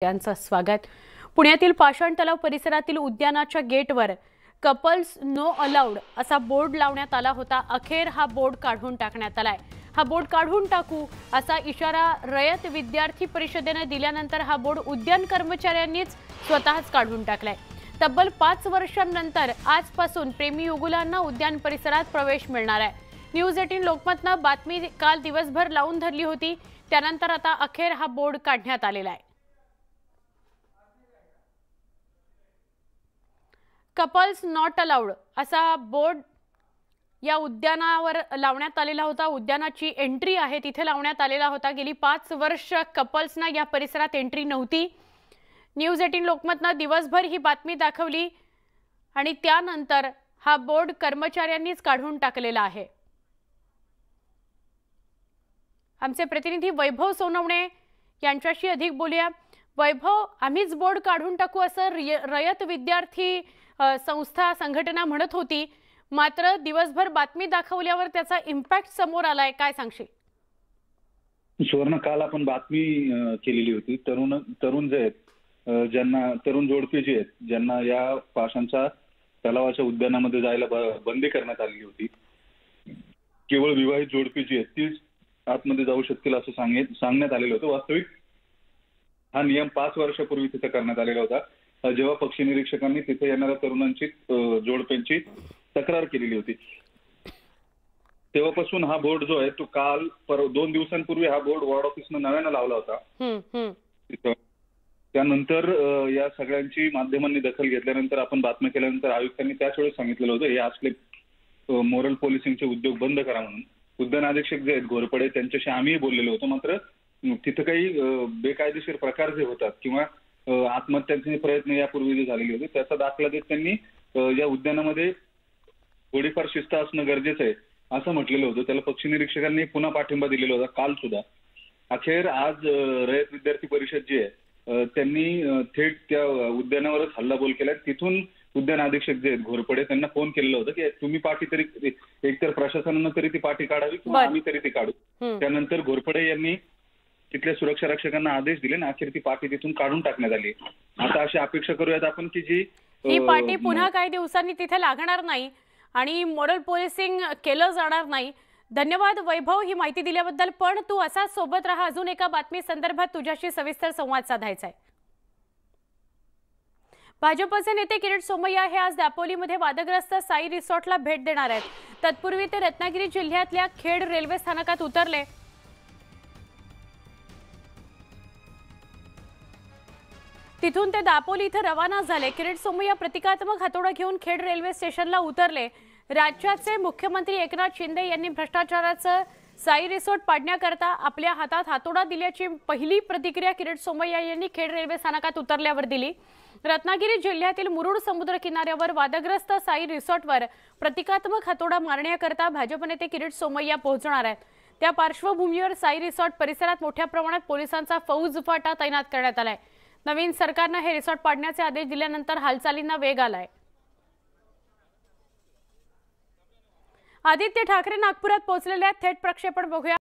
यांचं स्वागत। पुण्यातील पाषाण तलाव परिसरातील उद्यानाच्या गेटवर कपल्स नो अलाउड असा बोर्ड लावण्यात आला होता। अखेर हा बोर्ड काढून टाकण्यात आलाय। हा बोर्ड काढून टाकू असा इशारा रयत विद्यार्थी परिषदेने दिल्यानंतर हा बोर्ड उद्यान कर्मचाऱ्यांनीच स्वतःच काढून टाकलाय। तब्बल 5 वर्षांनंतर आजपासून प्रेमी युगुलांना उद्यान परिसरात प्रवेश मिळणार आहे। न्यूज 18 लोकमतने बातमी काल दिवसभर लावून धरली होती, त्यानंतर आता अखेर हा बोर्ड काढण्यात आलेला आहे। कपल्स नॉट अलाउड असा बोर्ड या उद्यानावर लावण्यात आलेला होता। उद्यानाची एंट्री आहे तिथे लावण्यात आलेला होता। गेली 5 वर्ष कपल्सना या परिसरात एंट्री नव्हती। न्यूज 18 लोकमतने दिवसभर ही बातमी दाखवली आणि त्यानंतर हा बोर्ड कर्मचाऱ्यांनीच काढून टाकलेला आहे। आमचे प्रतिनिधी वैभव सोनवणे यांच्याशी अधिक बोलूया। वैभव, आम्हीच बोर्ड काढून टाकू असं रयत विद्यार्थी संस्था संघटना म्हणत होती, मात्र दिवसभर बातमी दाखवल्यावर त्याचा इम्पॅक्ट समोर आलाय, काय सांगशील? सुवर्ण, काल आपण बातमी केलेली होती। तरुण जे आहेत, ज्यांना तरुण जोडपी जी आहेत, ज्यांना या पाषाणच्या तलावाच्या उद्यानामध्ये जायला बंदी करण्यात आलेली होती। केवळ विवाहित जोडपी जी आहेत तीच आतमध्ये जाऊ शकतील असं सांगण्यात आलेलं होतं। वास्तविक हा नियम 5 वर्षापूर्वी तिथे करण्यात आलेला होता, जेव्हा पक्षी निरीक्षकांनी तिथे येणाऱ्या तरुणांची जोडप्यांची तक्रार केलेली होती। तेव्हापासून हा बोर्ड जो आहे तो काल 2 दिवसांपूर्वी हा बोर्ड वॉर्ड ऑफिसने नव्याने लावला होता। त्यानंतर या सगळ्यांची माध्यमांनी दखल घेतल्यानंतर आपण बातम्या केल्यानंतर आयुक्तांनी त्याच वेळेस सांगितलेलं होतं हे असले मोरल पोलिसिंगचे उद्योग बंद करा म्हणून। उद्यान अधीक्षक जे आहेत घोरपडे त्यांच्याशी आम्हीही बोललेलो होतो, मात्र तिथे काही बेकायदेशीर प्रकार जे होतात किंवा आत्महत्यांचे प्रयत्न यापूर्वी जे झालेले होते त्याचा दाखला देत त्यांनी या उद्यानामध्ये थोडीफार शिस्त असणं गरजेचं आहे असं म्हटलेलं होतं। त्याला पक्षी निरीक्षकांनी पुन्हा पाठिंबा दिलेला होता काल सुद्धा। अखेर आज रयत विद्यार्थी परिषद जी आहे त्यांनी थेट त्या उद्यानावरच हल्लाबोल केलाय। तिथून उद्यान अधीक्षक जे आहेत घोरपडे त्यांना फोन केलेला होता की तुम्ही पाठी तरी एकतर प्रशासनानं तरी ती पाठी काढावी किंवा आम्ही तरी ती काढू। त्यानंतर घोरपडे यांनी तिथल्या सुरक्षा रक्षकांना आदेश दिले आणि अखेर ती पाठी तिथून काढून टाकण्यात आली। आता अशी अपेक्षा करूयात आपण की जी ही पाठी पुन्हा काही दिवसांनी तिथे लागणार नाही आणि मॉरल पोलिसिंग केलं जाणार नाही। धन्यवाद वैभव ही माहिती दिल्याबद्दल। पण तू असाच सोबत राहा, अजून एका बातमी संदर्भात तुझ्याशी सविस्तर संवाद साधायचा आहे। भाजपचे नेते किरीट सोमय्या हे आज दापोलीमध्ये वादग्रस्त साई रिसॉर्टला भेट देणार आहेत। तत्पूर्वी ते रत्नागिरी जिल्ह्यातल्या खेड रेल्वे स्थानकात उतरले। तिथून ते दापोली इथे रवाना झाले। किरीट सोमय्या प्रतिकात्मक हातोडा घेऊन खेड रेल्वे स्टेशनला उतरले। राज्याचे मुख्यमंत्री एकनाथ शिंदे यांनी भ्रष्टाचाराचं साई रिसॉर्ट पाडण्याकरता आपल्या हातात हातोडा दिल्याची पहिली प्रतिक्रिया किरीट सोमय्या यांनी खेड रेल्वे स्थानकात उतरल्यावर दिली। रत्नागिरी जिल्ह्यातील मुरुड समुद्र किनाऱ्यावर वादग्रस्त साई रिसॉर्टवर प्रतिकात्मक हातोडा मारण्याकरता भाजप नेते किरीट सोमय्या पोहोचणार आहेत। त्या पार्श्वभूमीवर साई रिसॉर्ट परिसरात मोठ्या प्रमाणात पोलिसांचा फौजफाटा तैनात करण्यात आलाय। नवीन सरकारने हे रिसॉर्ट पाडण्याचे आदेश दिल्यानंतर हालचालींना वेग आलाय। आदित्य ठाकरे नागपुरात पोहोचलेले आहेत, थेट प्रक्षेपण बघूया।